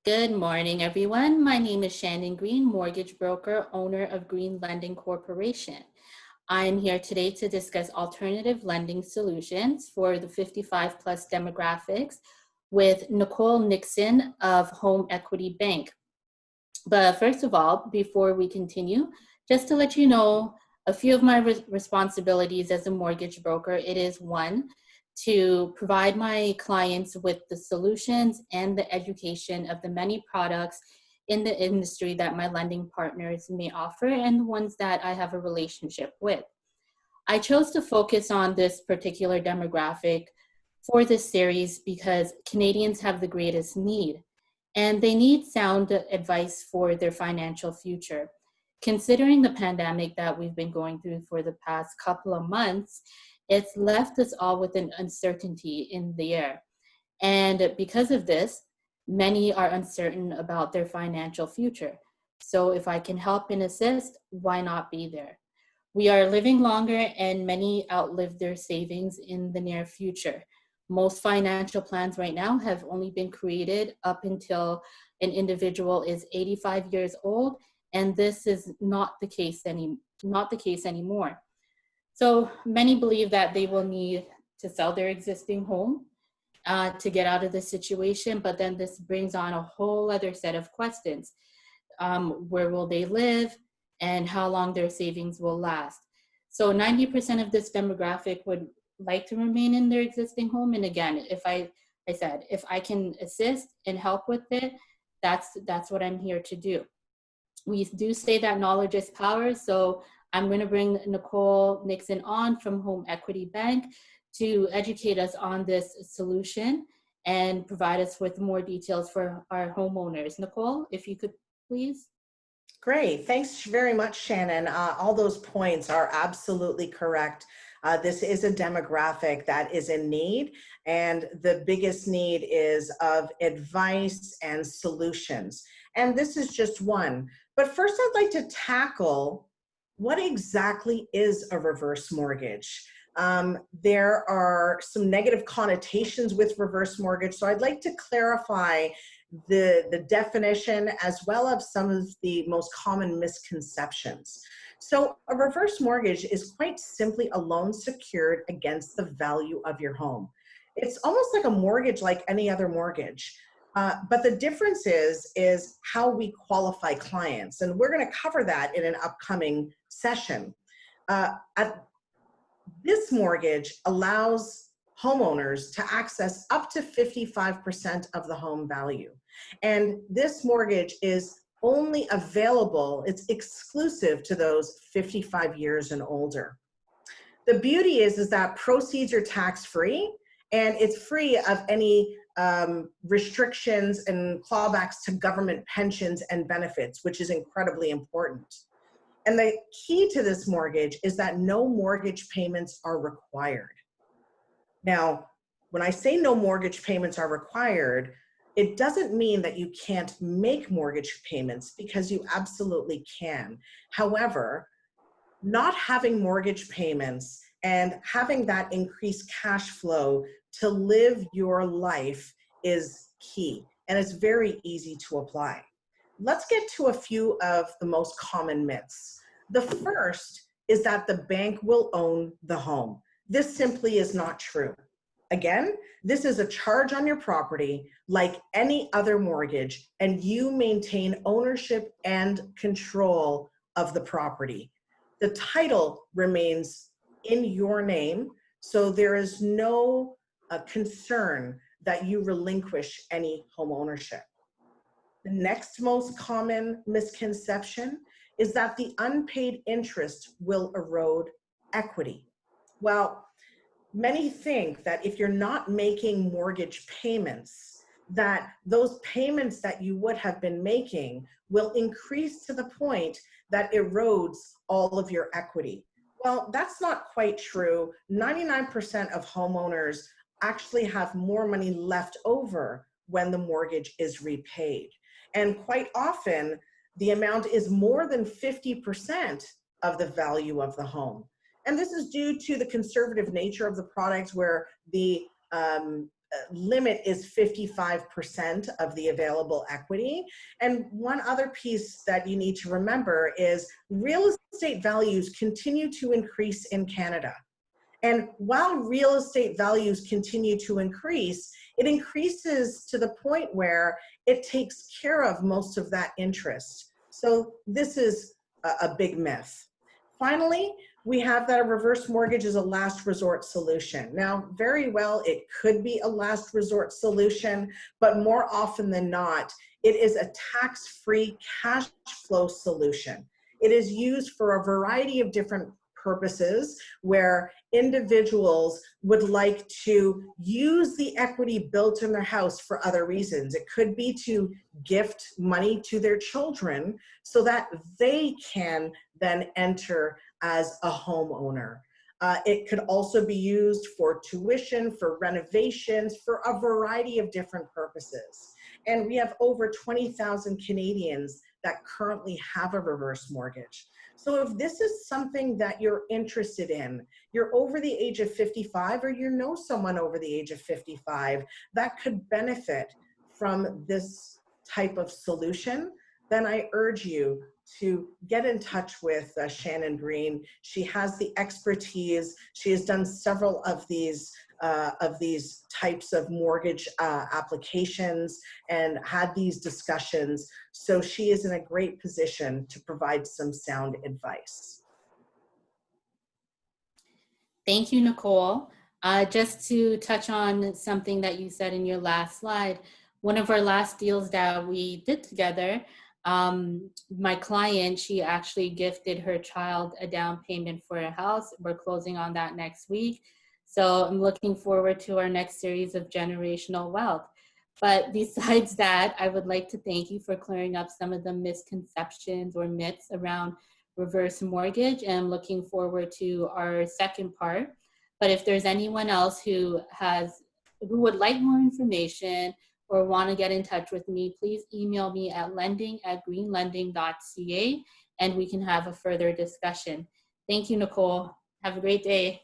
Good morning, everyone. My name is Shannon Green, mortgage broker, owner of Green Lending Corporation. I'm here today to discuss alternative lending solutions for the 55 plus demographics with Nicole Nixon of Home Equity Bank. But first of all, before we continue, just to let you know a few of my responsibilities as a mortgage broker, it is one, to provide my clients with the solutions and the education of the many products in the industry that my lending partners may offer and the ones that I have a relationship with. I chose to focus on this particular demographic for this series because Canadians have the greatest need and they need sound advice for their financial future. Considering the pandemic that we've been going through for the past couple of months, it's left us all with an uncertainty in the air. And because of this, many are uncertain about their financial future. So if I can help and assist, why not be there? We are living longer and many outlive their savings in the near future. Most financial plans right now have only been created up until an individual is 85 years old, and this is not the case anymore. So many believe that they will need to sell their existing home to get out of this situation, but then this brings on a whole other set of questions. Where will they live and how long their savings will last? So 90% of this demographic would like to remain in their existing home. And again, if I can assist and help with it, that's what I'm here to do. We do say that knowledge is power. So I'm going to bring Nicole Nixon on from Home Equity Bank to educate us on this solution and provide us with more details for our homeowners. Nicole, if you could please. Great. Thanks very much, Shannon. All those points are absolutely correct. This is a demographic that is in need, and the biggest need is of advice and solutions. And this is just one. But first, I'd like to tackle what exactly is a reverse mortgage. There are some negative connotations with reverse mortgage, so I'd like to clarify the definition as well as some of the most common misconceptions. So a reverse mortgage is quite simply a loan secured against the value of your home. It's almost like a mortgage like any other mortgage. But the difference is how we qualify clients. And we're going to cover that in an upcoming session. This mortgage allows homeowners to access up to 55% of the home value. And this mortgage is only available, it's exclusive to those 55 years and older. The beauty is that proceeds are tax-free and it's free of any restrictions and clawbacks to government pensions and benefits, which is incredibly important. And the key to this mortgage is that no mortgage payments are required. Now, when I say no mortgage payments are required, it doesn't mean that you can't make mortgage payments, because you absolutely can. However, not having mortgage payments and having that increased cash flow to live your life is key, and it's very easy to apply. Let's get to a few of the most common myths. The first is that the bank will own the home. This simply is not true. Again, this is a charge on your property like any other mortgage, and you maintain ownership and control of the property. The title remains in your name, so there is no concern that you relinquish any home ownership. The next most common misconception is that the unpaid interest will erode equity. Well, many think that if you're not making mortgage payments, that those payments that you would have been making will increase to the point that erodes all of your equity. Well, that's not quite true. 99% of homeowners actually have more money left over when the mortgage is repaid. And quite often, the amount is more than 50% of the value of the home. And this is due to the conservative nature of the product, where the limit is 55% of the available equity. And one other piece that you need to remember is real estate values continue to increase in Canada. And while real estate values continue to increase, it increases to the point where it takes care of most of that interest. So this is a big myth. Finally, we have that a reverse mortgage is a last resort solution. Now, very well, it could be a last resort solution, but more often than not, it is a tax-free cash flow solution. It is used for a variety of different purposes where individuals would like to use the equity built in their house for other reasons. It could be to gift money to their children so that they can then enter as a homeowner. It could also be used for tuition, for renovations, for a variety of different purposes. And we have over 20,000 Canadians that currently have a reverse mortgage. So if this is something that you're interested in, you're over the age of 55 or you know someone over the age of 55 that could benefit from this type of solution, then I urge you to get in touch with Shannon Green. She has the expertise. She has done several of these types of mortgage applications and had these discussions. So she is in a great position to provide some sound advice. Thank you, Nicole. Just to touch on something that you said in your last slide, one of our last deals that we did together, my client, she actually gifted her child a down payment for a house. We're closing on that next week. So I'm looking forward to our next series of generational wealth. But besides that, I would like to thank you for clearing up some of the misconceptions or myths around reverse mortgage, and I'm looking forward to our second part. But if there's anyone else who would like more information or want to get in touch with me, please email me at lending@greenlending.ca and we can have a further discussion. Thank you, Nicole. Have a great day.